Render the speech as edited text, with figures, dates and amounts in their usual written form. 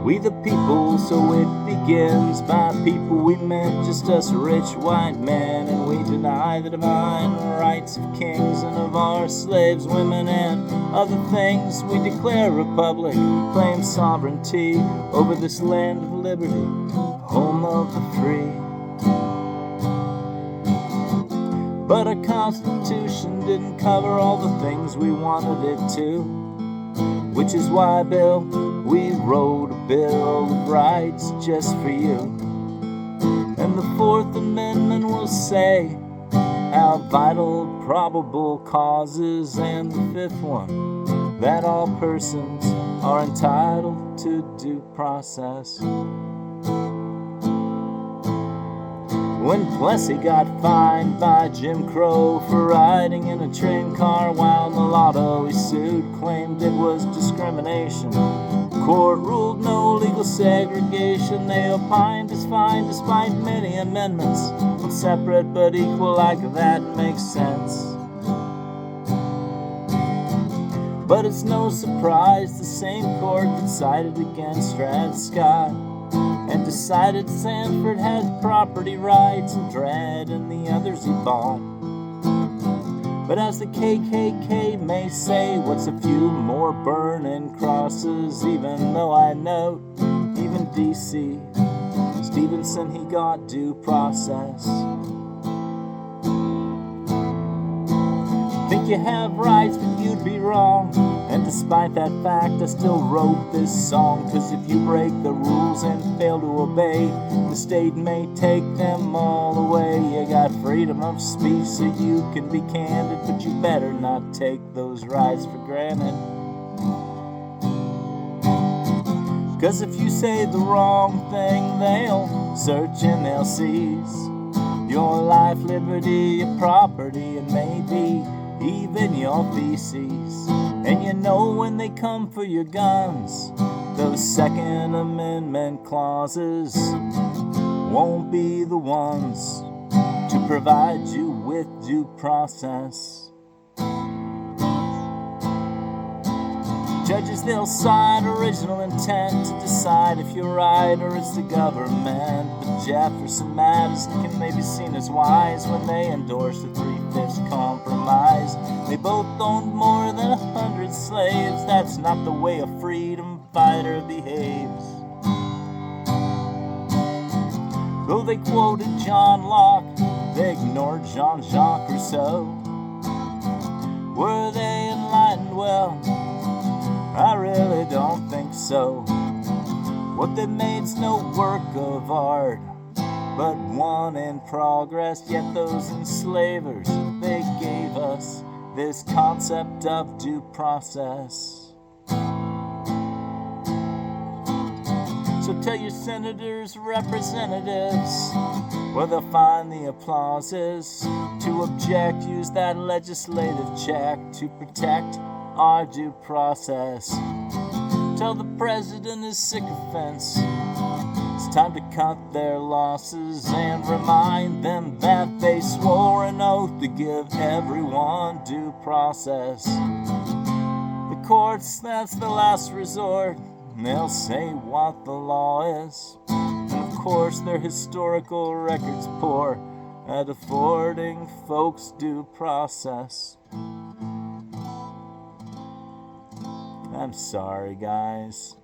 We the people, so it begins. By people we meant just us rich white men, and we deny the divine rights of kings and of our slaves, women, and other things. We declare republic, claim sovereignty over this land of liberty, home of the free. But our Constitution didn't cover all the things we wanted it to, which is why, Bill, we wrote a Bill of Rights just for you. And the Fourth Amendment will say how vital probable causes, and the fifth one, that all persons are entitled to due process. When Plessy got fined by Jim Crow for riding in a train car while mulatto he sued, claimed it was discrimination. Court ruled no legal segregation. They opined is fine despite many amendments. When separate but equal like that makes sense. But it's no surprise the same court that sided against Dred Scott and decided Sanford had property rights and Dred and the others he bought. But as the KKK may say, what's a few more burning crosses? Even though I note, even D.C. Stevenson, he got due process. Think you have rights, but you'd be wrong. And despite that fact, I still wrote this song. 'Cause if you break the rules and fail to obey, the state may take them all away. You got freedom of speech so you can be candid, but you better not take those rights for granted. 'Cause if you say the wrong thing, they'll search and they'll seize your life, liberty, your property, and maybe even your feces. And you know when they come for your guns, those Second Amendment clauses won't be the ones to provide you with due process. Judges, they'll cite original intent to decide if you're right or it's the government. But Jefferson, Madison can maybe be seen as wise when they endorse the 3/5 compromise. They both owned more than 100 slaves. That's not the way a freedom fighter behaves. Though they quoted John Locke, they ignored Jean-Jacques Rousseau. Were they enlightened? Well, I really don't think so. What they made's no work of art, but one in progress. Yet those enslavers, they gave us this concept of due process. So tell your senators, representatives, where they'll find the applauses. To object, use that legislative check to protect our due process. Tell the president his sycophants it's time to cut their losses, and remind them that they swore an oath to give everyone due process. The courts, that's the last resort. They'll say what the law is. And of course their historical records poor at affording folks due process. I'm sorry, guys.